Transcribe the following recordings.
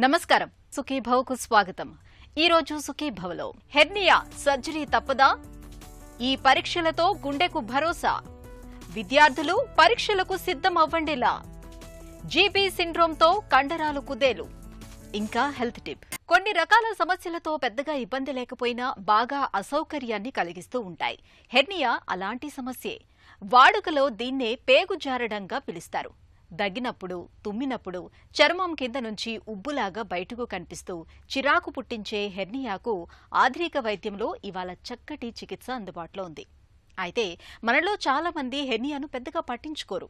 నమస్కారం సుఖీభవకు స్వాగతం. ఈ రోజు సుఖీభవలో హెర్నియా సర్జరీ తప్పదా? ఈ పరీక్షలతో గుండెకు భరోసా. విద్యార్థులు పరీక్షలకు సిద్ధం అవ్వండిలా. జీబీ సిండ్రోమ్తో కండరాలు కుదేలు. ఇంకా హెల్త్ టిప్. కొన్ని రకాల సమస్యలతో పెద్దగా ఇబ్బంది లేకపోయినా బాగా అసౌకర్యాన్ని కలిగిస్తూ ఉంటాయి. హెర్నియా అలాంటి సమస్యే. వాడుకలో దీన్నే పేగు జారడంగా పిలుస్తారు. దగ్గినప్పుడు, తుమ్మినప్పుడు చర్మం కింద నుంచి ఉబ్బులాగా బయటకు కనిపిస్తూ చిరాకు పుట్టించే హెర్నియాకు ఆధునిక వైద్యంలో ఇవాళ చక్కటి చికిత్స అందుబాటులో ఉంది. అయితే మనలో చాలా మంది హెర్నియాను పెద్దగా పట్టించుకోరు.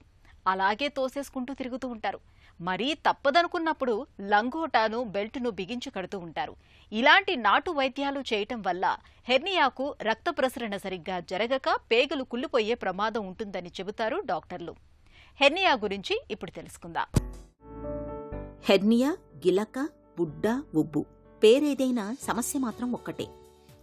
అలాగే తోసేసుకుంటూ తిరుగుతూ ఉంటారు. మరీ తప్పదనుకున్నప్పుడు లంగోటాను, బెల్టును బిగించి కడుతూ ఉంటారు. ఇలాంటి నాటు వైద్యాలు చేయటం వల్ల హెర్నియాకు రక్త ప్రసరణ సరిగ్గా జరగక పేగులు కుళ్ళిపోయే ప్రమాదం ఉంటుందని చెబుతారు డాక్టర్లు. హెర్నియా గురించి ఇప్పుడు తెలుసుకుందాం. హెర్నియా, గిలక, బుడ్డ, ఉబ్బు పేరేదైనా సమస్య మాత్రం ఒక్కటే.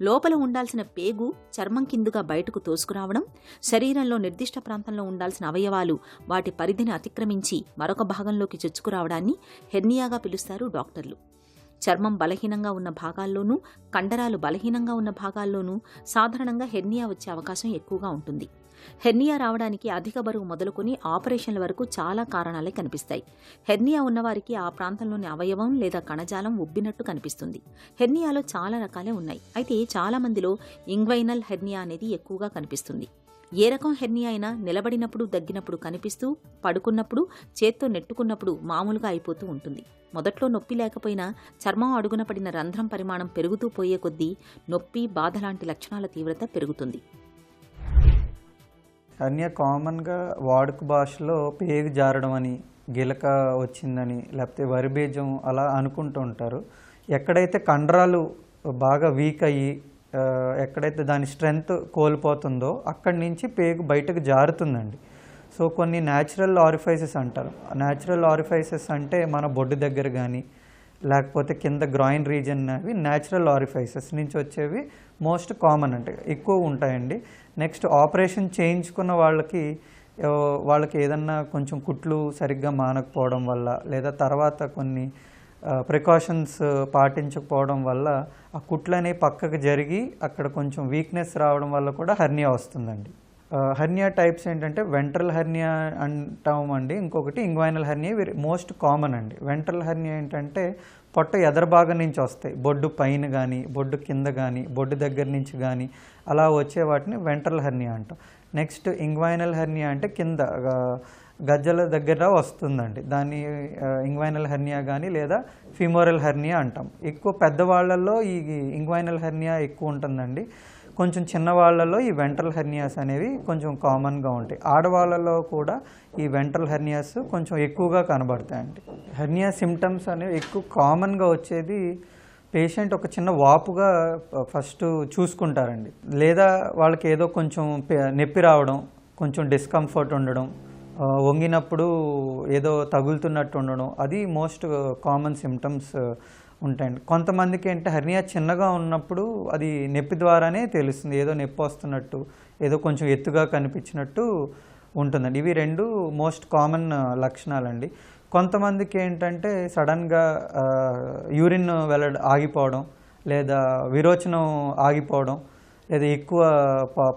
లోపల ఉండాల్సిన పేగు చర్మం కిందుగా బయటకు తోసుకురావడం, శరీరంలో నిర్దిష్ట ప్రాంతంలో ఉండాల్సిన అవయవాలు వాటి పరిధిని అతిక్రమించి మరొక భాగంలోకి చొచ్చుకురావడాన్ని హెర్నియాగా పిలుస్తారు డాక్టర్లు. చర్మం బలహీనంగా ఉన్న భాగాల్లోనూ, కండరాలు బలహీనంగా ఉన్న భాగాల్లోనూ సాధారణంగా హెర్నియా వచ్చే అవకాశం ఎక్కువగా ఉంటుంది. హెర్నియా రావడానికి అధిక బరువు మొదలుకొని ఆపరేషన్ల వరకు చాలా కారణాలే కనిపిస్తాయి. హెర్నియా ఉన్నవారికి ఆ ప్రాంతంలోని అవయవం లేదా కణజాలం ఉబ్బినట్టు కనిపిస్తుంది. హెర్నియాలో చాలా రకాలే ఉన్నాయి. అయితే చాలా మందిలో ఇంగ్వైనల్ హెర్నియా అనేది ఎక్కువగా కనిపిస్తుంది. ఏ రకం హెర్నియా అయినా నిలబడినప్పుడు, దగ్గినప్పుడు కనిపిస్తూ, పడుకున్నప్పుడు, చేత్తో నెట్టుకున్నప్పుడు మామూలుగా అయిపోతూ ఉంటుంది. మొదట్లో నొప్పి లేకపోయినా చర్మం అడుగున పడిన రంధ్రం పరిమాణం పెరుగుతూ పోయే కొద్దీ నొప్పి, బాధ లాంటి లక్షణాల తీవ్రత పెరుగుతుంది. హెర్నియా కామన్గా వాడుక భాషలో పేగు జారడం అని, గిలక వచ్చిందని, లేకపోతే వరిబీజం అలా అనుకుంటూ ఉంటారు. ఎక్కడైతే కండరాలు బాగా వీక్ అయ్యి ఎక్కడైతే దాని స్ట్రెంగ్త్ కోల్పోతుందో అక్కడి నుంచి పేగు బయటకు జారుతుందండి. సో కొన్ని న్యాచురల్ ఆరిఫైసెస్ అంటారు. న్యాచురల్ ఆరిఫైసెస్ అంటే మన బొడ్డు దగ్గర కానీ లేకపోతే కింద గ్రాయిన్ రీజన్ అవి న్యాచురల్ ఆరిఫైసెస్ నుంచి వచ్చేవి మోస్ట్ కామన్ అంటే ఎక్కువ ఉంటాయండి. నెక్స్ట్ ఆపరేషన్ చేయించుకున్న వాళ్ళకి ఏదన్నా కొంచెం కుట్లు సరిగ్గా మానకపోవడం వల్ల లేదా తర్వాత కొన్ని ప్రికాషన్స్ పాటించకపోవడం వల్ల ఆ కుట్లు అనేవి పక్కకు జరిగి అక్కడ కొంచెం వీక్నెస్ రావడం వల్ల కూడా హెర్నియా వస్తుందండి. హెర్నియా టైప్స్ ఏంటంటే వెంట్రల్ హెర్నియా అంటామండి, ఇంకొకటి ఇంగ్వైనల్ హెర్నియా. మోస్ట్ కామన్ అండి. వెంట్రల్ హెర్నియా ఏంటంటే పొట్ట ఎదర భాగం నుంచి వస్తాయి. బొడ్డు పైన కానీ, బొడ్డు కింద కానీ, బొడ్డు దగ్గర నుంచి కానీ అలా వచ్చే వాటిని వెంట్రల్ హెర్నియా అంటాం. నెక్స్ట్ ఇంగ్వైనల్ హెర్నియా అంటే కింద గజ్జల దగ్గర వస్తుందండి. దాన్ని ఇంగ్వైనల్ హెర్నియా కానీ లేదా ఫిమోరల్ హెర్నియా అంటాం. ఎక్కువ పెద్దవాళ్లలో ఈ ఇంగ్వైనల్ హెర్నియా ఎక్కువ ఉంటుందండి. కొంచెం చిన్నవాళ్లలో ఈ వెంట్రల్ హెర్నియాస్ అనేవి కొంచెం కామన్గా ఉంటాయి. ఆడవాళ్ళలో కూడా ఈ వెంట్రల్ హెర్నియాస్ కొంచెం ఎక్కువగా కనబడతాయండి. హెర్నియా సిమ్టమ్స్ అనేవి ఎక్కువ కామన్గా వచ్చేది పేషెంట్ ఒక చిన్న వాపుగా ఫస్ట్ చూసుకుంటారండి, లేదా వాళ్ళకి ఏదో కొంచెం నొప్పి రావడం, కొంచెం డిస్కంఫర్ట్ ఉండడం, వంగినప్పుడు ఏదో తగులుతున్నట్టు ఉండడం, అది మోస్ట్ కామన్ సిమ్టమ్స్ ఉంటాయండి. కొంతమందికి ఏంటంటే హెర్నియా చిన్నగా ఉన్నప్పుడు అది నొప్పి ద్వారానే తెలుస్తుంది. ఏదో నొప్పి వస్తున్నట్టు, ఏదో కొంచెం ఎత్తుగా కనిపించినట్టు ఉంటుందండి. ఇవి రెండు మోస్ట్ కామన్ లక్షణాలండి. కొంతమందికి ఏంటంటే సడన్గా యూరిన్ ఆగిపోవడం, లేదా విరోచనం ఆగిపోవడం, లేదా ఎక్కువ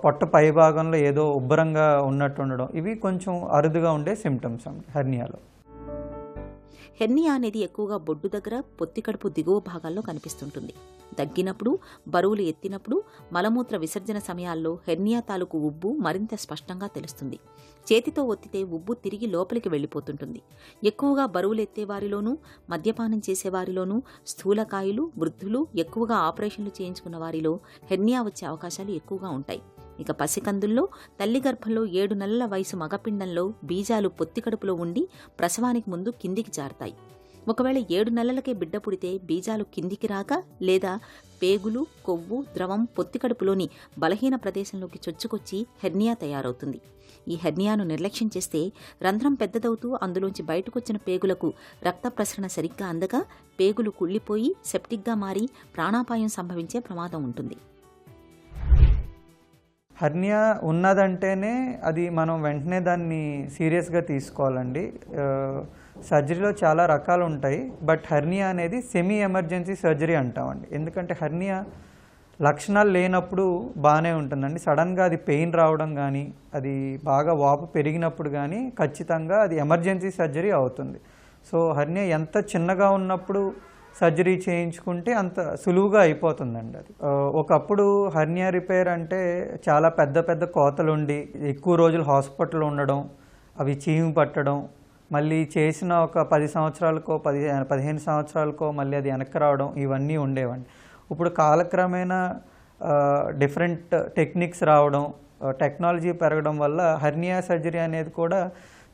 పొట్ట పై భాగంలో ఏదో ఉబ్బరంగా ఉన్నట్టు ఉండడం, ఇవి కొంచెం అరుదుగా ఉండే సిమ్టమ్స్ అండి హెర్నియాలో. హెర్నియా అనేది ఎక్కువగా బొడ్డు దగ్గర, పొత్తి కడుపు దిగువ భాగాల్లో కనిపిస్తుంటుంది. దగ్గినప్పుడు, బరువులు ఎత్తినప్పుడు, మలమూత్ర విసర్జన సమయాల్లో హెర్నియా తాలూకు ఉబ్బు మరింత స్పష్టంగా తెలుస్తుంది. చేతితో ఒత్తితే ఉబ్బు తిరిగి లోపలికి వెళ్ళిపోతుంటుంది. ఎక్కువగా బరువులు ఎత్తేవారిలోనూ, మద్యపానం చేసేవారిలోనూ, స్థూలకాయులు, వృద్ధులు, ఎక్కువగా ఆపరేషన్లు చేయించుకున్న వారిలో హెర్నియా వచ్చే అవకాశాలు ఎక్కువగా ఉంటాయి. ఇక పసికందుల్లో, తల్లి గర్భంలో 7 నెలల వయసు మగపిండంలో బీజాలు పొత్తి కడుపులో ఉండి ప్రసవానికి ముందు కిందికి జారుతాయి. ఒకవేళ 7 నెలలకే బిడ్డ పుడితే బీజాలు కిందికి రాక, లేదా పేగులు, కొవ్వు, ద్రవం పొత్తి కడుపులోని బలహీన ప్రదేశంలోకి చొచ్చుకొచ్చి హెర్నియా తయారవుతుంది. ఈ హెర్నియాను నిర్లక్ష్యం చేస్తే రంధ్రం పెద్దదవుతూ అందులోంచి బయటకొచ్చిన పేగులకు రక్త ప్రసరణ సరిగ్గా అందక పేగులు కుళ్ళిపోయి సెప్టిక్గా మారి ప్రాణాపాయం సంభవించే ప్రమాదం ఉంటుంది. హెర్నియా ఉన్నదంటేనే అది మనం వెంటనే దాన్ని సీరియస్గా తీసుకోవాలండి. సర్జరీలో చాలా రకాలు ఉంటాయి, బట్ హెర్నియా అనేది సెమీ ఎమర్జెన్సీ సర్జరీ అంటామండి. ఎందుకంటే హెర్నియా లక్షణాలు లేనప్పుడు బాగానే ఉంటుందండి. సడన్గా అది పెయిన్ రావడం కానీ, అది బాగా వాపు పెరిగినప్పుడు కానీ ఖచ్చితంగా అది ఎమర్జెన్సీ సర్జరీ అవుతుంది. సో హెర్నియా ఎంత చిన్నగా ఉన్నప్పుడు సర్జరీ చేయించుకుంటే అంత సులువుగా అయిపోతుందండి. అది ఒకప్పుడు హెర్నియా రిపేర్ అంటే చాలా పెద్ద పెద్ద కోతలు ఉండి ఎక్కువ రోజులు హాస్పిటల్లో ఉండడం, అవి చీము పట్టడం, మళ్ళీ చేసిన ఒక 10 సంవత్సరాలకో 15 సంవత్సరాలకో మళ్ళీ అది వెనక్కి రావడం, ఇవన్నీ ఉండేవండి. ఇప్పుడు కాలక్రమేణా డిఫరెంట్ టెక్నిక్స్ రావడం, టెక్నాలజీ పెరగడం వల్ల హెర్నియా సర్జరీ అనేది కూడా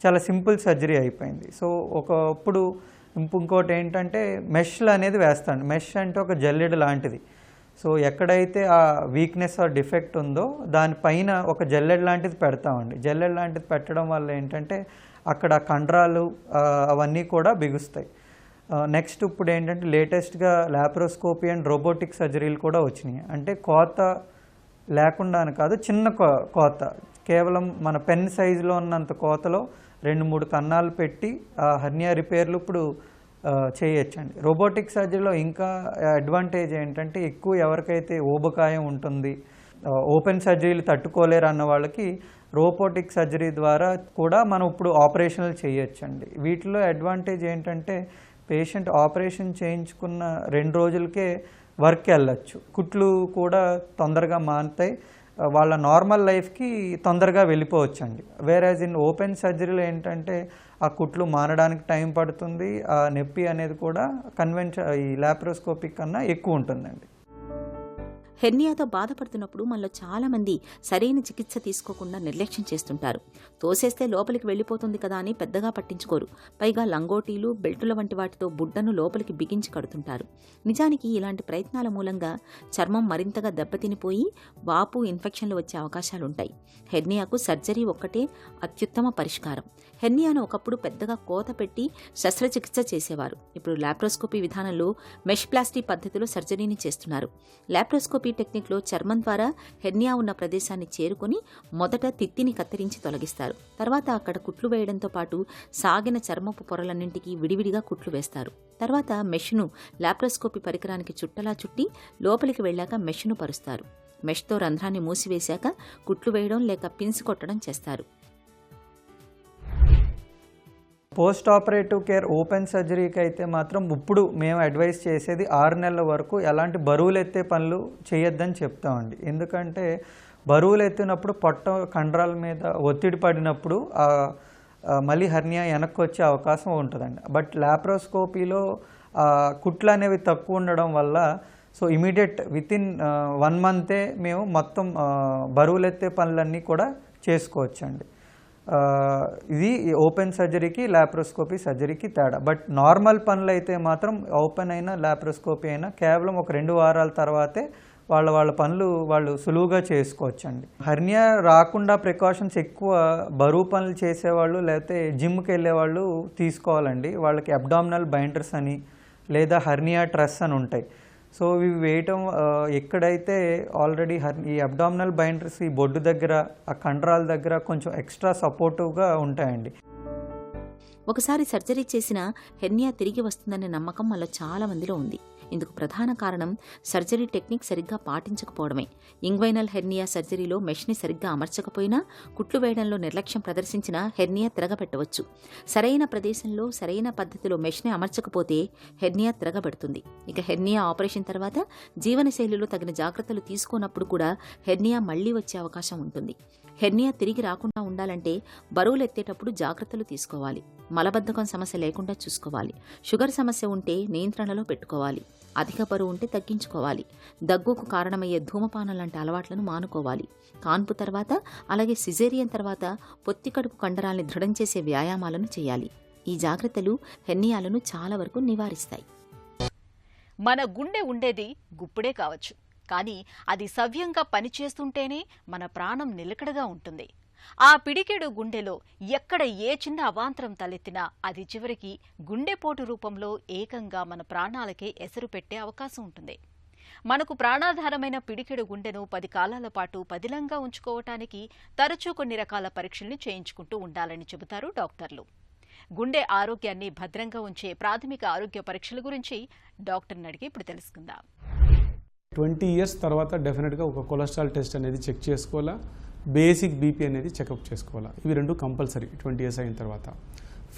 చాలా సింపుల్ సర్జరీ అయిపోయింది. సో ఒకప్పుడు ఇంకోటి ఏంటంటే మెష్లు అనేది వేస్తాండి. మెష్ అంటే ఒక జల్లెడ లాంటిది. సో ఎక్కడైతే ఆ వీక్నెస్ ఆర్ డిఫెక్ట్ ఉందో దానిపైన ఒక జల్లెడ లాంటిది పెడతామండి. జల్లెడ లాంటిది పెట్టడం వల్ల ఏంటంటే అక్కడ కండరాలు అవన్నీ కూడా బిగుస్తాయి. నెక్స్ట్ ఇప్పుడు ఏంటంటే లేటెస్ట్గా లాప్రోస్కోపీ అండ్ రోబోటిక్ సర్జరీలు కూడా వచ్చినాయి. అంటే కోత లేకుండా అని కాదు, చిన్న కోత, కేవలం మన పెన్ సైజులో ఉన్నంత కోతలో 2-3 కన్నాలు పెట్టి హెర్నియా రిపేర్లు ఇప్పుడు చేయొచ్చండి. రోబోటిక్ సర్జరీలో ఇంకా అడ్వాంటేజ్ ఏంటంటే ఎక్కువ ఎవరికైతే ఊబకాయం ఉంటుంది, ఓపెన్ సర్జరీలు తట్టుకోలేరు అన్న వాళ్ళకి రోబోటిక్ సర్జరీ ద్వారా కూడా మనం ఇప్పుడు ఆపరేషన్లు చేయొచ్చండి. వీటిలో అడ్వాంటేజ్ ఏంటంటే పేషెంట్ ఆపరేషన్ చేయించుకున్న 2 రోజులకే వర్క్ వెళ్ళచ్చు, కుట్లు కూడా తొందరగా మానుతాయి, వాళ్ళ నార్మల్ లైఫ్కి తొందరగా వెళ్ళిపోవచ్చండి. వేరేజ్ ఇన్ ఓపెన్ సర్జరీలో ఏంటంటే ఆ కుట్లు మానడానికి టైం పడుతుంది, ఆ నొప్పి అనేది కూడా ఈ లాప్రోస్కోపిక్ కన్నా ఎక్కువ ఉంటుందండి. హెర్నియాతో బాధపడుతున్నప్పుడు మనలో చాలామంది సరైన చికిత్స తీసుకోకుండా నిర్లక్ష్యం చేస్తుంటారు. తోసేస్తే లోపలికి వెళ్ళిపోతుంది కదా అని పెద్దగా పట్టించుకోరు. పైగా లంగోటీలు, బెల్టుల వంటి వాటితో బుడ్డను లోపలికి బిగించి కడుతుంటారు. నిజానికి ఇలాంటి ప్రయత్నాల మూలంగా చర్మం మరింతగా దెబ్బతినిపోయి వాపు, ఇన్ఫెక్షన్లు వచ్చే అవకాశాలుంటాయి. హెర్నియాకు సర్జరీ ఒక్కటే అత్యుత్తమ పరిష్కారం. హెర్నియాను ఒకప్పుడు పెద్దగా కోత పెట్టి శస్త్రచికిత్స చేసేవారు. ఇప్పుడు లాప్రోస్కోపీ విధానంలో మెష్ ప్లాస్టీ పద్ధతిలో సర్జరీని చేస్తున్నారు. లాప్రోస్కోపీ టెక్నిక్లో చర్మం ద్వారా హెర్నియా ఉన్న ప్రదేశాన్ని చేరుకొని మొదట తిత్తిని కత్తిరించి తొలగిస్తారు. తర్వాత అక్కడ కుట్లు వేయడంతో పాటు సాగిన చర్మపు పొరలన్నింటికీ విడివిడిగా కుట్లు వేస్తారు. తర్వాత మెష్ను లాప్రోస్కోపీ పరికరానికి చుట్టలా చుట్టి లోపలికి వెళ్ళాక మెష్ను పరుస్తారు. మెష్తో రంధ్రాన్ని మూసివేశాక కుట్లు వేయడం లేక పిన్స్ కొట్టడం చేస్తారు. పోస్ట్ ఆపరేటివ్ కేర్ ఓపెన్ సర్జరీకి అయితే మాత్రం ఇప్పుడు మేము అడ్వైస్ చేసేది 6 నెలల వరకు ఎలాంటి బరువులు ఎత్తే పనులు చేయొద్దని చెప్తామండి. ఎందుకంటే బరువులు ఎత్తినప్పుడు పొట్ట కండరాల మీద ఒత్తిడి పడినప్పుడు మళ్ళీ హెర్నియా వెనక్కి వచ్చే అవకాశం ఉంటుందండి. బట్ లాప్రోస్కోపీలో కుట్లు అనేవి తక్కువ ఉండడం వల్ల సో ఇమీడియట్ వితిన్ 1 మంతే మేము మొత్తం బరువులు ఎత్తే పనులన్నీ కూడా చేసుకోవచ్చండి. ఇది ఓపెన్ సర్జరీకి లాప్రోస్కోపీ సర్జరీకి తేడా. బట్ నార్మల్ పనులు అయితే మాత్రం ఓపెన్ అయినా లాప్రోస్కోపీ అయినా కేవలం ఒక 2 వారాల తర్వాతే వాళ్ళ పనులు వాళ్ళు సులువుగా చేసుకోవచ్చండి. హెర్నియా రాకుండా ప్రికాషన్స్ ఎక్కువ బరువు పనులు చేసేవాళ్ళు లేకపోతే జిమ్కి వెళ్ళేవాళ్ళు తీసుకోవాలండి. వాళ్ళకి అబ్డామినల్ బైండర్స్ అని లేదా హెర్నియా ట్రెస్ అని ఉంటాయి. సో ఇవి వేయటం ఎక్కడైతే ఆల్రెడీ ఈ అబ్డామినల్ బైండర్స్ ఈ బొడ్డు దగ్గర, ఆ కండరాల దగ్గర కొంచెం ఎక్స్ట్రా సపోర్టివ్గా ఉంటాయండి. ఒకసారి సర్జరీ చేసిన హెర్నియా తిరిగి వస్తుందనే నమ్మకం మనలో చాలా మందిలో ఉంది. ఇందుకు ప్రధాన కారణం సర్జరీ టెక్నిక్ సరిగ్గా పాటించకపోవడమే. ఇంగ్వైనల్ హెర్నియా సర్జరీలో మెష్ని సరిగ్గా అమర్చకపోయినా, కుట్లు వేయడంలో నిర్లక్ష్యం ప్రదర్శించినా హెర్నియా తిరగబెట్టవచ్చు. సరైన ప్రదేశంలో సరైన పద్ధతిలో మెష్ని అమర్చకపోతే హెర్నియా తిరగబెడుతుంది. ఇక హెర్నియా ఆపరేషన్ తర్వాత జీవనశైలిలో తగిన జాగ్రత్తలు తీసుకోనప్పుడు కూడా హెర్నియా మళ్లీ వచ్చే అవకాశం ఉంటుంది. హెర్నియా తిరిగి రాకుండా ఉండాలంటే బరువులు ఎత్తేటప్పుడు జాగ్రత్తలు తీసుకోవాలి. మలబద్ధకం సమస్య లేకుండా చూసుకోవాలి. షుగర్ సమస్య ఉంటే నియంత్రణలో పెట్టుకోవాలి. అధిక బరువు ఉంటే తగ్గించుకోవాలి. దగ్గుకు కారణమయ్యే ధూమపానం లాంటి అలవాట్లను మానుకోవాలి. కాన్పు తర్వాత అలాగే సిజేరియన్ తర్వాత పొత్తికడుపు కండరాల్ని దృఢం చేసే వ్యాయామాలను చేయాలి. ఈ జాగ్రత్తలు హెర్నియాలను చాలా వరకు నివారిస్తాయి. మన గుండె ఉండేది గుప్పుడే కావచ్చు, కానీ అది సవ్యంగా పనిచేస్తుంటేనే మన ప్రాణం నిలకడగా ఉంటుంది. ఆ పిడికెడు గుండెలో ఎక్కడ ఏ చిన్న అవాంతరం తలెత్తినా అది చివరికి గుండెపోటు రూపంలో ఏకంగా మన ప్రాణాలకే ఎసరు పెట్టే అవకాశం ఉంటుంది. మనకు ప్రాణాధారమైన పిడికెడు గుండెను 10 కాలాల పాటు పదిలంగా ఉంచుకోవటానికి తరచూ కొన్ని రకాల పరీక్షల్ని చేయించుకుంటూ ఉండాలని చెబుతారు డాక్టర్లు. గుండె ఆరోగ్యాన్ని భద్రంగా ఉంచే ప్రాథమిక ఆరోగ్య పరీక్షల గురించి డాక్టర్ని అడిగి ఇప్పుడు తెలుసుకుందాం. 20 years తర్వాత డెఫినెట్గా ఒక కొలెస్ట్రాల్ టెస్ట్ అనేది చెక్ చేసుకోవాలా, బేసిక్ బీపీ అనేది చెకప్ చేసుకోవాలా. ఇవి రెండు కంపల్సరీ 20 years అయిన తర్వాత.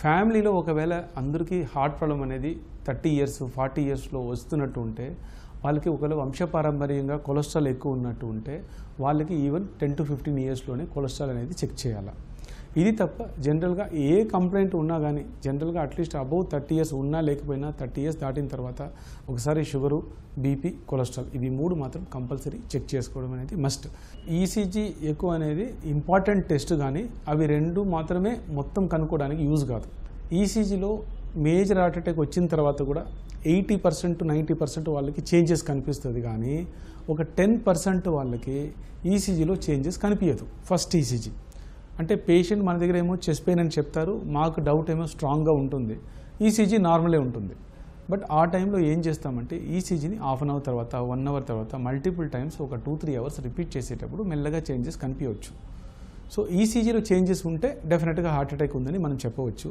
ఫ్యామిలీలో ఒకవేళ అందరికీ హార్ట్ ప్రాబ్లం అనేది 30 years 40 yearsలో వస్తున్నట్టు ఉంటే, వాళ్ళకి ఒకవేళ వంశపారంపర్యంగా కొలెస్ట్రాల్ ఎక్కువ ఉన్నట్టు ఉంటే వాళ్ళకి ఈవెన్ 10 to 15 yearsలోనే కొలెస్ట్రాల్ అనేది చెక్ చేయాలి. ఇది తప్ప జనరల్గా ఏ కంప్లైంట్ ఉన్నా కానీ జనరల్గా అట్లీస్ట్ అబౌవ్ 30 years ఉన్నా లేకపోయినా 30 years దాటిన తర్వాత ఒకసారి షుగరు, బీపీ, కొలెస్ట్రాల్ ఇవి 3 మాత్రం కంపల్సరీ చెక్ చేసుకోవడం అనేది మస్ట్. ఈసీజీ ఎక్కువ అనేది ఇంపార్టెంట్ టెస్ట్, కానీ అవి 2 మాత్రమే మొత్తం కనుక్కోవడానికి యూజ్ కాదు. ఈసీజీలో మేజర్ హార్ట్ అటాక్ వచ్చిన తర్వాత కూడా 80% to 90% వాళ్ళకి చేంజెస్ కనిపిస్తుంది, కానీ ఒక 10% వాళ్ళకి ఈసీజీలో చేంజెస్ కనిపించదు. ఫస్ట్ ఈసీజీ అంటే పేషెంట్ మన దగ్గర ఏమో చెస్ట్ పెయిన్ అని చెప్తారు, మాకు డౌట్ ఏమో స్ట్రాంగ్గా ఉంటుంది, ఈసీజీ నార్మలే ఉంటుంది. బట్ ఆ టైంలో ఏం చేస్తామంటే ఈసీజీని హాఫ్ అన్ అవర్ తర్వాత 1 hour తర్వాత మల్టిపుల్ టైమ్స్ ఒక 2-3 hours రిపీట్ చేసేటప్పుడు మెల్లగా చేంజెస్ కనిపించవచ్చు. సో ఈసీజీలో చేంజెస్ ఉంటే డెఫినెట్గా హార్ట్ అటాక్ ఉందని మనం చెప్పవచ్చు.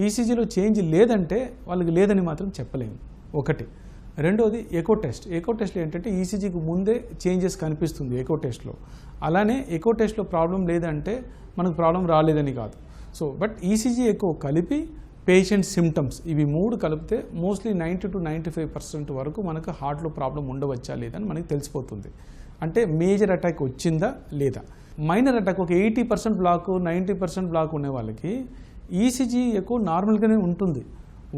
ఈసీజీలో చేంజ్ లేదంటే వాళ్ళకి లేదని మాత్రం చెప్పలేము. ఒకటి. రెండోది ఎకో టెస్ట్. ఎకో టెస్ట్లో ఏంటంటే ఈసీజీకి ముందే చేంజెస్ కనిపిస్తుంది ఎకో టెస్ట్లో. అలానే ఎకో టెస్ట్లో ప్రాబ్లం లేదంటే మనకు ప్రాబ్లం రాలేదని కాదు. సో బట్ ఈసీజీ ఎకో కలిపి పేషెంట్ సిమ్టమ్స్ ఇవి 3 కలిపితే మోస్ట్లీ 90 to 95% వరకు మనకు హార్ట్లో ప్రాబ్లం ఉండవచ్చా లేదని మనకు తెలిసిపోతుంది. అంటే మేజర్ అటాక్ వచ్చిందా లేదా. మైనర్ అటాక్ ఒక 80% బ్లాక్ 90% బ్లాక్ ఉండే వాళ్ళకి ఈసీజీ ఎక్కువ నార్మల్గానే ఉంటుంది.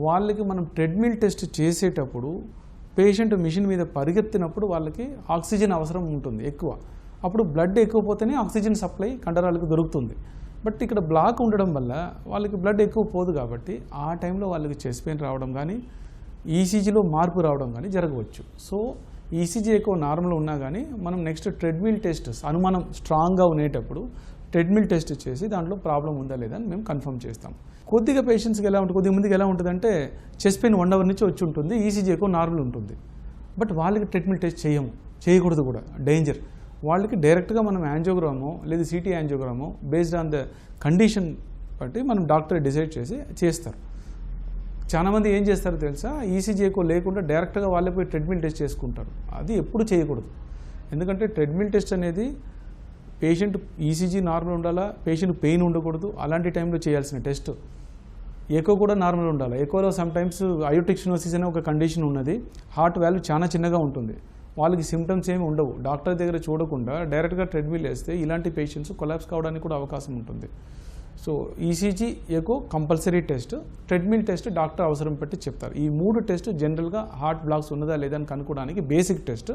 వాళ్ళకి మనం ట్రెడ్మిల్ టెస్ట్ చేసేటప్పుడు పేషెంట్ మిషన్ మీద పరిగెత్తినప్పుడు వాళ్ళకి ఆక్సిజన్ అవసరం ఉంటుంది ఎక్కువ. అప్పుడు బ్లడ్ ఎక్కువ పోతేనే ఆక్సిజన్ సప్లై కండరాలకు దొరుకుతుంది. బట్ ఇక్కడ బ్లాక్ ఉండడం వల్ల వాళ్ళకి బ్లడ్ ఎక్కువ పోదు, కాబట్టి ఆ టైంలో వాళ్ళకి చెస్ట్ పెయిన్ రావడం కానీ ఈసీజీలో మార్పు రావడం కానీ జరగవచ్చు. సో ఈసీజీ ఎక్కువ నార్మల్ ఉన్నా కానీ మనం నెక్స్ట్ ట్రెడ్మిల్ టెస్ట్ అనుమానం స్ట్రాంగ్గా ఉండేటప్పుడు ట్రెడ్మిల్ టెస్ట్ చేసి దాంట్లో ప్రాబ్లం ఉందా లేదా అని మేము కన్ఫర్మ్ చేస్తాం. కొద్దిగా పేషెంట్స్కి ఎలా ఉంటుంది, కొద్ది మందికి ఎలా ఉంటుందంటే చెస్ట్ పెయిన్ 1 hour నుంచి వచ్చి ఉంటుంది, ఈసీజీ ఎక్కువ నార్మల్ ఉంటుంది. బట్ వాళ్ళకి ట్రీట్మెంట్ టెస్ట్ చేయకూడదు కూడా, డేంజర్. వాళ్ళకి డైరెక్ట్గా మనం యాంజియోగ్రామో లేదా సిటీ యాంజియోగ్రామో బేస్డ్ ఆన్ ద కండిషన్ బట్టి మనం డాక్టర్ డిసైడ్ చేసి చేస్తారు. చాలామంది ఏం చేస్తారో తెలుసా, ఈసీజీ ఎక్కువ లేకుండా డైరెక్ట్గా వాళ్ళే పోయి ట్రెడ్మిల్ టెస్ట్ చేసుకుంటారు. అది ఎప్పుడు చేయకూడదు. ఎందుకంటే ట్రెడ్మిల్ టెస్ట్ అనేది పేషెంట్ ఈసీజీ నార్మల్ ఉండాలా, పేషెంట్ పెయిన్ ఉండకూడదు, అలాంటి టైంలో చేయాల్సిన టెస్ట్. ఎకో కూడా నార్మల్ ఉండాలి. ఎకోలో సమ్ టైమ్స్ అయోటిక్ స్టెనోసిస్ అనే ఒక కండిషన్ ఉన్నది, హార్ట్ వాల్యూ చాలా చిన్నగా ఉంటుంది, వాళ్ళకి సిమ్టమ్స్ ఏమి ఉండవు. డాక్టర్ దగ్గర చూడకుండా డైరెక్ట్గా ట్రెడ్మిల్ వేస్తే ఇలాంటి పేషెంట్స్ కొలాప్స్ కావడానికి కూడా అవకాశం ఉంటుంది. So ECG echo compulsory test, treadmill test doctor అవసరం పెట్టి చెప్తారు. ఈ 3 టెస్ట్ జనరల్గా హార్ట్ బ్లాక్స్ ఉన్నదా లేదా అని కనుక్కోవడానికి basic test.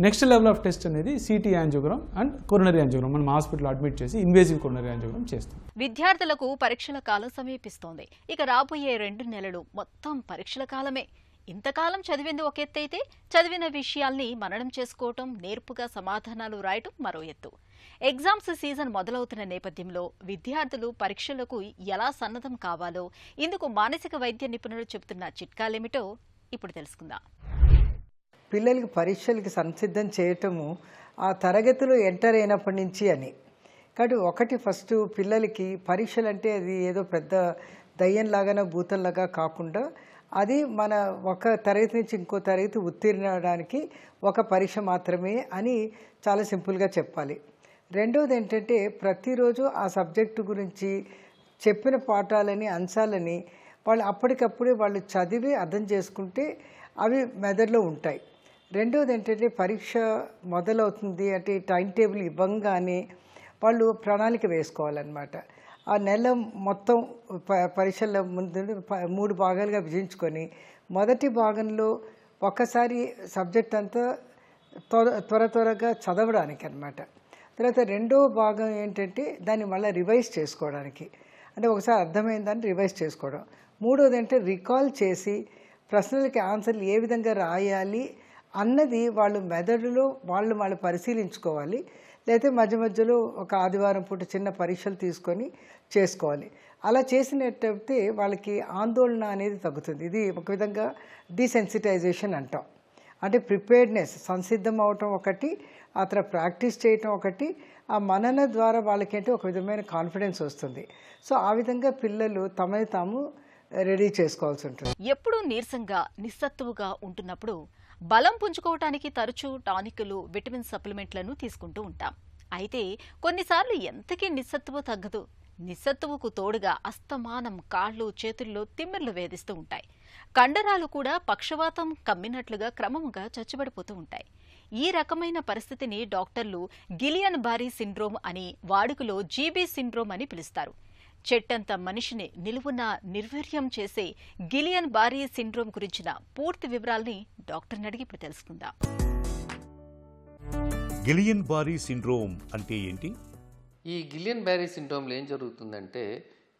Next level of test అనేది CT angiogram and coronary angiogram. మనం హాస్పిటల్ అడ్మిట్ చేసి ఇన్వేజివ్ కొరోనరీ యాంజియోగ్రామ్ చేస్తాం. విద్యార్థులకు పరీక్షల కాలం సమీపిస్తోంది. ఇక రాబోయే 2 నెలలు మొత్తం పరీక్షల కాలమే. ఇంతకాలం చదివింది ఒక ఎత్తు అయితే, చదివిన విషయాల్ని మననం చేసుకోవటం, నేర్పుగా సమాధానాలు రాయటం మరో ఎత్తు. ఎగ్జామ్స్ సీజన్ మొదలవుతున్న నేపథ్యంలో విద్యార్థులు పరీక్షలకు ఎలా సన్నద్ధం కావాలో, ఇందుకు మానసిక వైద్య నిపుణులు చెబుతున్న చిట్కాలేమిటో ఇప్పుడు తెలుసుకుందాం. పిల్లలకి పరీక్షలకి సంసిద్ధం చేయటము ఆ తరగతిలో ఎంటర్ అయినప్పటి నుంచి అని. కాబట్టి ఒకటి ఫస్ట్ పిల్లలకి పరీక్షలు అంటే అది ఏదో పెద్ద దయ్యంలాగానో భూతంలాగా కాకుండా అది మన ఒక తరగతి నుంచి ఇంకో తరగతి ఉత్తీర్ణడానికి ఒక పరీక్ష మాత్రమే అని చాలా సింపుల్గా చెప్పాలి. రెండవది ఏంటంటే ప్రతిరోజు ఆ సబ్జెక్టు గురించి చెప్పిన పాఠాలని అంశాలని వాళ్ళు అప్పటికప్పుడే వాళ్ళు చదివి అర్థం చేసుకుంటే అవి మెదడులో ఉంటాయి. రెండవది ఏంటంటే పరీక్ష మొదలవుతుంది అంటే టైం టేబుల్ ఇవ్వంగానే వాళ్ళు ప్రణాళిక వేసుకోవాలన్నమాట. ఆ నెల మొత్తం పరీక్షల ముందు 3 భాగాలుగా విభజించుకొని మొదటి భాగంలో ఒక్కసారి సబ్జెక్ట్ అంతా త్వరగా చదవడానికి అన్నమాట. తర్వాత రెండో భాగం ఏంటంటే దాన్ని మళ్ళీ రివైజ్ చేసుకోవడానికి, అంటే ఒకసారి అర్థమైందని రివైజ్ చేసుకోవడం. మూడోది అంటే రికాల్ చేసి ప్రశ్నలకి ఆన్సర్లు ఏ విధంగా రాయాలి అన్నది వాళ్ళు మెదడులో వాళ్ళు పరిశీలించుకోవాలి. లేకపోతే మధ్య మధ్యలో ఒక ఆదివారం పూట చిన్న పరీక్షలు తీసుకొని చేసుకోవాలి. అలా చేసినట్టయితే వాళ్ళకి ఆందోళన అనేది తగ్గుతుంది. ఇది ఒక విధంగా డీసెన్సిటైజేషన్ అంటాం. అంటే ప్రిపేర్డ్నెస్, సంసిద్ధం అవటం ఒకటి, ఆ తర్వాత ప్రాక్టీస్ చేయటం ఒకటి, ఆ మనన ద్వారా వాళ్ళకేంటి ఒక విధమైన కాన్ఫిడెన్స్ వస్తుంది. సో ఆ విధంగా పిల్లలు తమని తాము రెడీ చేసుకోవాల్సి ఉంటుంది. ఎప్పుడూ నీరసంగా నిస్సత్తువుగా ఉంటున్నప్పుడు బలం పుంజుకోవటానికి తరచూ టానిక్లు, విటమిన్ సప్లిమెంట్లను తీసుకుంటూ ఉంటాం. అయితే కొన్నిసార్లు ఎంతకీ నిస్సత్తువు తగ్గదు. నిస్సత్తువుకు తోడుగా అస్తమానం కాళ్ళు, చేతుల్లో తిమ్మిర్లు వేధిస్తూ ఉంటాయి. కండరాలు కూడా పక్షవాతం కమ్మినట్లుగా క్రమంగా చచ్చుబడిపోతూ ఉంటాయి. ఈ రకమైన పరిస్థితిని డాక్టర్లు గిలియన్ బారీ సిండ్రోమ్ అని, వాడుకలో జీబీ సిండ్రోమ్ అని పిలుస్తారు. చెట్టంత మనిషిని నిలువున నిర్వీర్యం చేసే గిలియన్ బారీ సిండ్రోమ్ గురించిన పూర్తి వివరాల్ని డాక్టర్ని అడిగి ఇప్పుడు తెలుసుకుందాం. గిలియన్ బారీ సిండ్రోమ్ అంటే ఏంటి? ఈ గిలియన్ బారీ సిండ్రోమ్లో ఏం జరుగుతుందంటే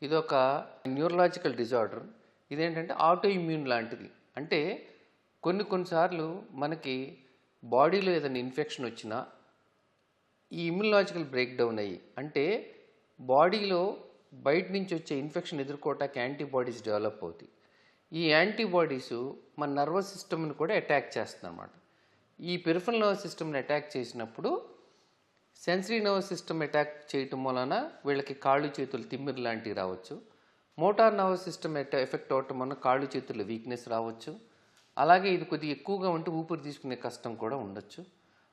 ఇదొక న్యూరలాజికల్ డిజార్డర్. ఇదేంటంటే ఆటో ఇమ్యూన్ లాంటిది. అంటే కొన్నిసార్లు మనకి బాడీలో ఏదైనా ఇన్ఫెక్షన్ వచ్చినా ఈ ఇమ్యూనలాజికల్ బ్రేక్ డౌన్ అయ్యి, అంటే బాడీలో బయట నుంచి వచ్చే ఇన్ఫెక్షన్ ఎదుర్కోవటానికి యాంటీబాడీస్ డెవలప్ అవుతాయి. ఈ యాంటీబాడీస్ మన నర్వస్ సిస్టమ్ని కూడా అటాక్ చేస్తుంది అన్నమాట. ఈ పెరిఫరల్ నర్వస్ సిస్టమ్ని అటాక్ చేసినప్పుడు సెన్సరీ నర్వస్ సిస్టమ్ అటాక్ చేయటం వలన వీళ్ళకి కాళ్ళు చేతులు తిమ్మిరి లాంటివి రావచ్చు. మోటార్ నర్వస్ సిస్టమ్ ఎఫెక్ట్ అవటం వలన కాళ్ళు చేతుల్లో వీక్నెస్ రావచ్చు. అలాగే ఇది కొద్దిగా ఎక్కువగా ఉంటే ఊపిరి తీసుకునే కష్టం కూడా ఉండొచ్చు.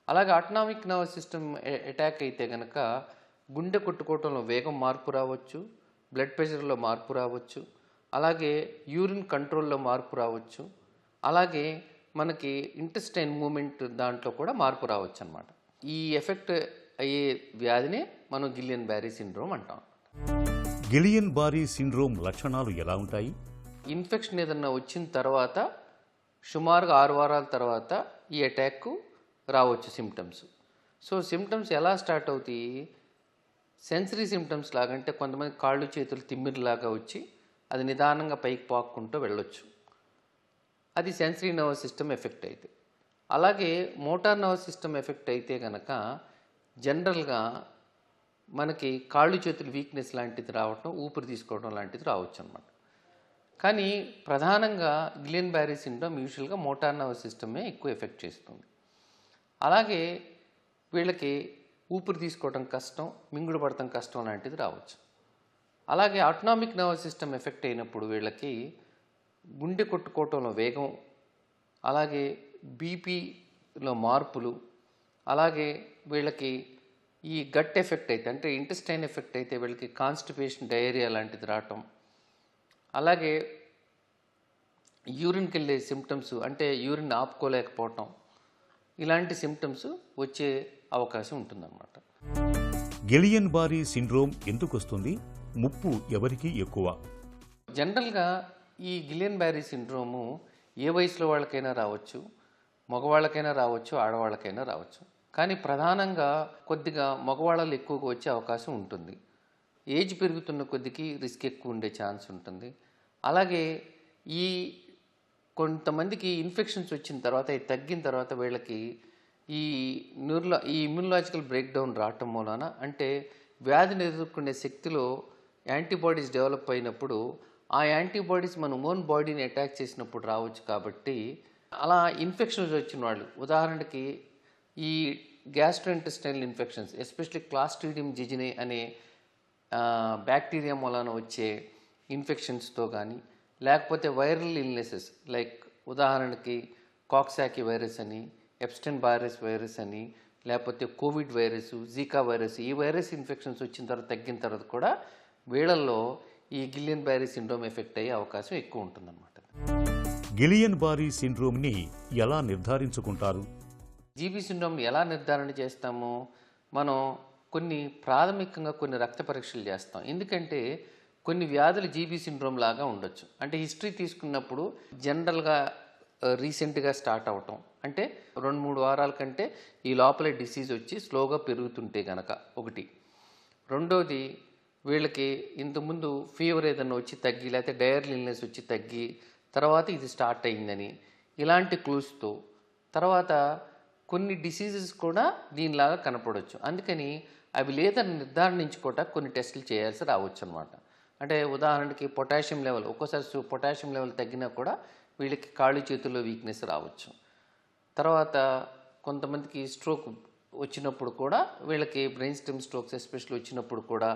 అలాగే ఆటోనామిక్ నర్వస్ సిస్టమ్ అటాక్ అయితే కనుక గుండె కొట్టుకోవటంలో వేగం మార్పు రావచ్చు, బ్లడ్ ప్రెషర్లో మార్పు రావచ్చు, అలాగే యూరిన్ కంట్రోల్లో మార్పు రావచ్చు, అలాగే మనకి ఇంటెస్టైన్ మూమెంట్ దాంట్లో కూడా మార్పు రావచ్చు అన్నమాట. ఈ ఎఫెక్ట్ అయ్యే వ్యాధినే మనం గిలియన్ బారీ సిండ్రోమ్ అంటాం. గిలియన్ బారీ సిండ్రోమ్ లక్షణాలు ఎలా ఉంటాయి? ఇన్ఫెక్షన్ ఏదన్నా వచ్చిన తర్వాత సుమారుగా 6 వారాల తర్వాత ఈ అటాక్ రావచ్చు సిమ్టమ్స్. సో సిమ్టమ్స్ ఎలా స్టార్ట్ అవుతాయి? సెన్సరీ సిమ్టమ్స్ లాగా, అంటే కొంతమంది కాళ్ళు చేతులు తిమ్మిరిలాగా వచ్చి అది నిదానంగా పైకి పాక్కుంటూ వెళ్ళొచ్చు. అది సెన్సరీ నర్వస్ సిస్టమ్ ఎఫెక్ట్ అయితే. అలాగే మోటార్ నర్వస్ సిస్టమ్ ఎఫెక్ట్ అయితే కనుక జనరల్గా మనకి కాళ్ళు చేతులు వీక్నెస్ లాంటిది రావటం, ఊపిరి తీసుకోవడం లాంటిది రావచ్చు అన్నమాట. కానీ ప్రధానంగా గిలియన్ బారీ సిండ్రోమ్ యూజువల్గా మోటార్ నర్వస్ సిస్టమే ఎక్కువ ఎఫెక్ట్ చేస్తుంది. అలాగే వీళ్ళకి ఊపిరి తీసుకోవడం కష్టం, మింగుడు పడటం కష్టం లాంటిది రావచ్చు. అలాగే ఆటోనామిక్ నర్వస్ సిస్టమ్ ఎఫెక్ట్ అయినప్పుడు వీళ్ళకి గుండె కొట్టుకోవటంలో వేగం, అలాగే బీపీలో మార్పులు, అలాగే వీళ్ళకి ఈ గట్ ఎఫెక్ట్ అయితే, అంటే ఇంటెస్టైన్ ఎఫెక్ట్ అయితే వీళ్ళకి కాన్స్టిపేషన్, డయేరియా లాంటిది రావటం, అలాగే యూరిన్కి వెళ్ళే సిమ్టమ్స్, అంటే యూరిన్ ఆపుకోలేకపోవటం, ఇలాంటి సిమ్టమ్స్ వచ్చే అవకాశం ఉంటుందన్నమాట. గిలియన్ బారీ సిండ్రోమ్ ఎందుకు వస్తుంది? ముప్పు ఎవరికి ఎక్కువ? జనరల్గా ఈ గిలియన్ బారీ సిండ్రోము ఏ వయసులో వాళ్ళకైనా రావచ్చు, మగవాళ్ళకైనా రావచ్చు, ఆడవాళ్ళకైనా రావచ్చు. కానీ ప్రధానంగా కొద్దిగా మగవాళ్ళలో ఎక్కువగా వచ్చే అవకాశం ఉంటుంది. ఏజ్ పెరుగుతున్న కొద్దికి రిస్క్ ఎక్కువ ఉండే ఛాన్స్ ఉంటుంది. అలాగే ఈ కొంతమందికి ఇన్ఫెక్షన్స్ వచ్చిన తర్వాత, ఇది తగ్గిన తర్వాత వీళ్ళకి ఈ ఇమ్యూనలాజికల్ బ్రేక్ డౌన్ రావటం మూలన, అంటే వ్యాధిని ఎదుర్కొనే శక్తిలో యాంటీబాడీస్ డెవలప్ అయినప్పుడు ఆ యాంటీబాడీస్ మన ఓన్ బాడీని అటాక్ చేసినప్పుడు రావచ్చు. కాబట్టి అలా ఇన్ఫెక్షన్స్ వచ్చిన వాళ్ళు, ఉదాహరణకి ఈ గ్యాస్ట్రోఇంటెస్టైనల్ ఇన్ఫెక్షన్స్, ఎస్పెషల్లీ క్లాస్ట్రీడియం జిజినే అనే బ్యాక్టీరియా మూలాన వచ్చే ఇన్ఫెక్షన్స్తో కానీ, లేకపోతే వైరల్ ఇల్నెసెస్ లైక్ ఉదాహరణకి కాక్సాకీ వైరస్ అని, ఎప్స్టైన్ బారిస్ వైరస్ అని, లేకపోతే కోవిడ్ వైరస్, జీకా వైరస్, ఈ వైరస్ ఇన్ఫెక్షన్స్ వచ్చిన తర్వాత తగ్గిన తర్వాత కూడా వీళ్ళల్లో ఈ గిలియన్ బారీ సిండ్రోమ్ ఎఫెక్ట్ అయ్యే అవకాశం ఎక్కువ ఉంటుందన్నమాట. గిలియన్ బారీ సిండ్రోమ్ని ఎలా నిర్ధారించుకుంటారు? జీబీ సిండ్రోమ్ని ఎలా నిర్ధారణ చేస్తాము? మనం ప్రాథమికంగా కొన్ని రక్త పరీక్షలు చేస్తాం. ఎందుకంటే కొన్ని వ్యాధులు జీబీ సిండ్రోమ్ లాగా ఉండొచ్చు. అంటే హిస్టరీ తీసుకున్నప్పుడు జనరల్గా రీసెంట్గా స్టార్ట్ అవటం, అంటే 2-3 వారాల కంటే ఈ లోపలే డిసీజ్ వచ్చి స్లోగా పెరుగుతుంటే కనుక ఒకటి. రెండోది వీళ్ళకి ఇంతకుముందు ఫీవర్ ఏదైనా వచ్చి తగ్గి, లేకపోతే డయరియల్ ఇల్నెస్ వచ్చి తగ్గి తర్వాత ఇది స్టార్ట్ అయిందని, ఇలాంటి క్లూస్తో తర్వాత కొన్ని డిసీజెస్ కూడా దీనిలాగా కనపడవచ్చు. అందుకని అవి లేదని నిర్ధారించుకోవటానికి కొన్ని టెస్టులు చేయాల్సి రావచ్చు అనమాట. అంటే ఉదాహరణకి పొటాషియం లెవెల్, ఒక్కోసారి పొటాషియం లెవెల్ తగ్గినా కూడా వీళ్ళకి కాళ్ళు చేతుల్లో వీక్నెస్ రావచ్చు. తర్వాత కొంతమందికి స్ట్రోక్ వచ్చినప్పుడు కూడా వీళ్ళకి బ్రెయిన్ స్టెమ్ స్ట్రోక్స్ ఎస్పెషల్లీ వచ్చినప్పుడు కూడా,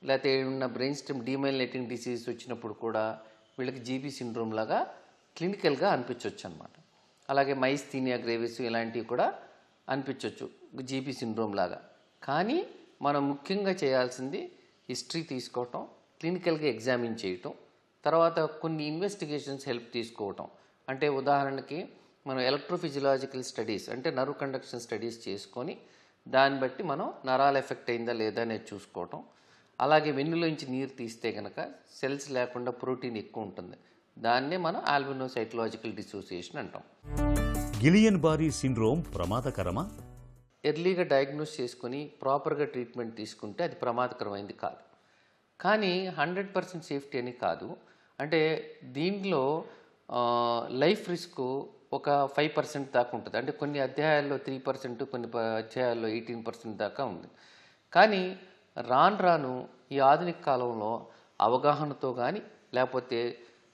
లేకపోతే ఉన్న బ్రెయిన్ స్టెమ్ డీమైలినేటింగ్ డిసీజ్ వచ్చినప్పుడు కూడా వీళ్ళకి జీబీ సిండ్రోమ్ లాగా క్లినికల్గా అనిపించవచ్చు అనమాట. అలాగే మైస్థీనియా గ్రేవిస్ ఇలాంటివి కూడా అనిపించవచ్చు జీబీ సిండ్రోమ్ లాగా. కానీ మనం ముఖ్యంగా చేయాల్సింది హిస్టరీ తీసుకోవటం, క్లినికల్గా ఎగ్జామిన్ చేయటం, తర్వాత కొన్ని ఇన్వెస్టిగేషన్స్ హెల్ప్ తీసుకోవటం. అంటే ఉదాహరణకి మనం ఎలక్ట్రోఫిజియలాజికల్ స్టడీస్ అంటే నర్వ్ కండక్షన్ స్టడీస్ చేసుకొని దాన్ని బట్టి మనం నరాలు ఎఫెక్ట్ అయిందా లేదా అనేది చూసుకోవటం. అలాగే వెన్నులోంచి నీరు తీస్తే కనుక సెల్స్ లేకుండా ప్రోటీన్ ఎక్కువ ఉంటుంది, దాన్నే మనం ఆల్బినోసైటలాజికల్ డిసోసియేషన్ అంటాం. గిలియన్ బారీ సిండ్రోమ్ ప్రమాదకరమా? ఎర్లీగా డయాగ్నోస్ చేసుకొని ప్రాపర్గా ట్రీట్మెంట్ తీసుకుంటే అది ప్రమాదకరమైంది కాదు. కానీ 100% సేఫ్టీ అని కాదు. అంటే దీంట్లో లైఫ్ రిస్క్ ఒక 5% దాకా ఉంటుంది. అంటే కొన్ని అధ్యాయాల్లో 3%, కొన్ని అధ్యాయాల్లో 18% దాకా ఉంది. కానీ రాను ఈ ఆధునిక కాలంలో అవగాహనతో కానీ లేకపోతే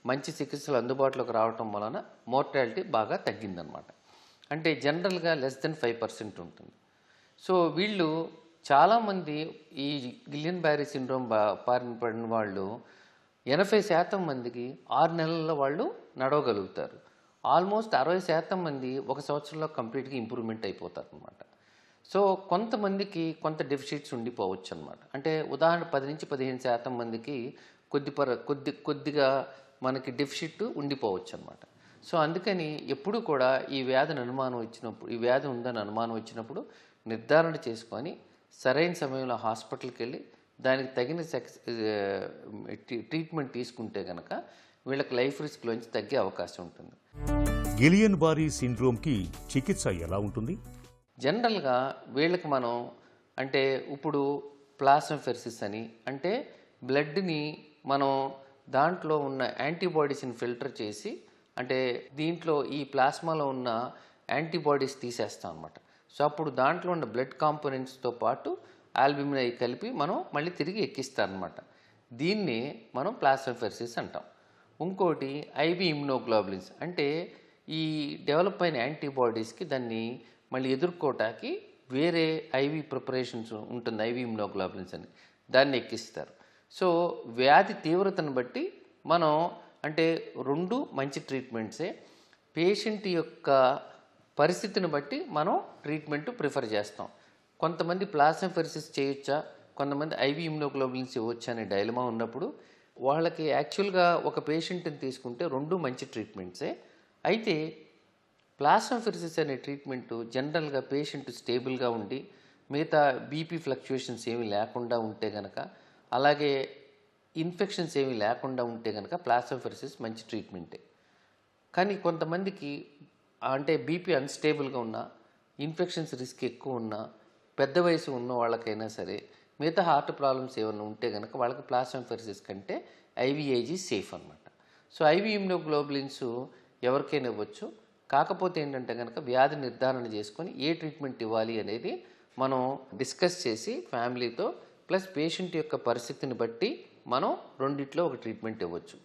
మంచి చికిత్సలు అందుబాటులోకి రావటం వలన మోర్టాలిటీ బాగా తగ్గిందనమాట. అంటే జనరల్గా <5% ఉంటుంది. సో వీళ్ళు చాలామంది ఈ గిలియన్ బారీ సిండ్రోమ్ బారిన పడిన వాళ్ళు 80% మందికి 6 నెలల్లో వాళ్ళు నడవగలుగుతారు. ఆల్మోస్ట్ 60% మంది 1 సంవత్సరంలో కంప్లీట్గా ఇంప్రూవ్మెంట్ అయిపోతారు అనమాట. సో కొంతమందికి కొంత డెఫిసిట్స్ ఉండిపోవచ్చు అనమాట. అంటే ఉదాహరణ 10 నుంచి 15% మందికి కొద్దిగా మనకి డెఫిసిట్ ఉండిపోవచ్చు అనమాట. సో అందుకని ఎప్పుడు కూడా ఈ వ్యాధి ఉందని అనుమానం వచ్చినప్పుడు నిర్ధారణ చేసుకొని సరైన సమయంలో హాస్పిటల్కి వెళ్ళి దానికి తగిన ట్రీట్మెంట్ తీసుకుంటే కనుక వీళ్ళకి లైఫ్ రిస్క్లోంచి తగ్గే అవకాశం ఉంటుంది. గిలియన్ బారీ సిండ్రోమ్కి చికిత్స ఎలా ఉంటుంది? జనరల్గా వీళ్ళకి మనం అంటే ఇప్పుడు ప్లాస్మాఫెరెసిస్ అని, అంటే బ్లడ్ని మనం దాంట్లో ఉన్న యాంటీబాడీస్ని ఫిల్టర్ చేసి, అంటే దీంట్లో ఈ ప్లాస్మాలో ఉన్న యాంటీబాడీస్ తీసేస్తాం అనమాట. సో అప్పుడు దాంట్లో ఉన్న బ్లడ్ కాంపోనెంట్స్తో పాటు ఆల్బుమిన్ అవి కలిపి మనం మళ్ళీ తిరిగి ఎక్కిస్తారనమాట. దీన్ని మనం ప్లాస్మాఫెరెసిస్ అంటాం. ఇంకోటి ఐవి ఇమ్యునోగ్లోబులిన్స్, అంటే ఈ డెవలప్ అయిన యాంటీబాడీస్కి దాన్ని మళ్ళీ ఎదుర్కోవటానికి వేరే ఐవి ప్రిపరేషన్స్ ఉంటుంది, ఐవి ఇమ్యునోగ్లోబులిన్స్ అని, దాన్ని ఎక్కిస్తారు. సో వ్యాధి తీవ్రతను బట్టి మనం అంటే 2 మంచి ట్రీట్మెంట్సే. పేషెంట్ యొక్క పరిస్థితిని బట్టి మనం ట్రీట్మెంట్ ప్రిఫర్ చేస్తాం. కొంతమంది ప్లాస్మాఫెరెసిస్ చేయొచ్చా, కొంతమంది ఐవి ఇమ్యునోగ్లోబులిన్స్ ఇవ్వచ్చా అనే డైలమా ఉన్నప్పుడు వాళ్ళకి యాక్చువల్గా ఒక పేషెంట్ని తీసుకుంటే 2 మంచి ట్రీట్మెంట్సే. అయితే ప్లాస్మాఫెరెసిస్ అనే ట్రీట్మెంటు జనరల్గా పేషెంట్ స్టేబుల్గా ఉండి మిగతా బీపీ ఫ్లక్చుయేషన్స్ ఏమీ లేకుండా ఉంటే కనుక, అలాగే ఇన్ఫెక్షన్స్ ఏమీ లేకుండా ఉంటే కనుక ప్లాస్మాఫెరెసిస్ మంచి ట్రీట్మెంటే. కానీ కొంతమందికి అంటే బీపీ అన్స్టేబుల్గా ఉన్నా, ఇన్ఫెక్షన్స్ రిస్క్ ఎక్కువ ఉన్నా, పెద్ద వయసు ఉన్న వాళ్ళకైనా సరే మిగతా హార్ట్ ప్రాబ్లమ్స్ ఏమైనా ఉంటే కనుక వాళ్ళకి ప్లాస్మాఫెరెసిస్ కంటే ఐవీఐజీ సేఫ్ అనమాట. సో ఐవి ఇమ్యునోగ్లోబులిన్స్ ఎవరికైనా ఇవ్వచ్చు. కాకపోతే ఏంటంటే కనుక వ్యాధి నిర్ధారణ చేసుకొని ఏ ట్రీట్మెంట్ ఇవ్వాలి అనేది మనం డిస్కస్ చేసి ఫ్యామిలీతో ప్లస్ పేషెంట్ యొక్క పరిస్థితిని బట్టి మనం రెండిట్లో ఒక ట్రీట్మెంట్ ఇవ్వచ్చు.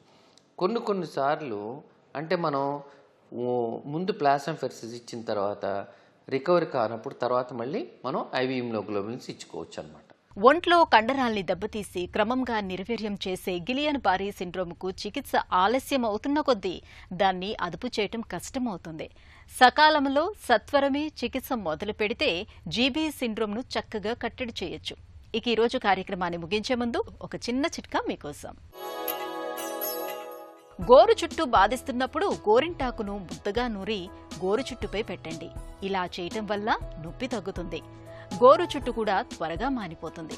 కొన్నిసార్లు అంటే మనం ముందు ప్లాస్మాఫెరెసిస్ ఇచ్చిన తర్వాత రికవరీ కానప్పుడు తర్వాత మళ్ళీ మనం ఐవి ఇమ్యునోగ్లోబులిన్స్ ఇచ్చుకోవచ్చు అనమాట. ఒంట్లో కండరాల్ని దెబ్బతీసి క్రమంగా నిర్వీర్యం చేసే గిలియన్ బారీ సిండ్రోమ్కు చికిత్స ఆలస్యం అవుతున్న కొద్దీ దాన్ని అదుపు చేయటం కష్టమవుతుంది. సకాలంలో సత్వరమే చికిత్స మొదలు పెడితే జీబీ సిండ్రోమ్ను చక్కగా కట్టడి చేయొచ్చు. ఇక ఈరోజు కార్యక్రమాన్ని ముగించే ముందు ఒక చిన్న చిట్కా మీకోసం. గోరు చుట్టూ బాధిస్తున్నప్పుడు గోరింటాకును ముద్దగా నూరి గోరు చుట్టుపై పెట్టండి. ఇలా చేయటం వల్ల నొప్పి తగ్గుతుంది, గోరు చుట్టు కూడా త్వరగా మానిపోతుంది.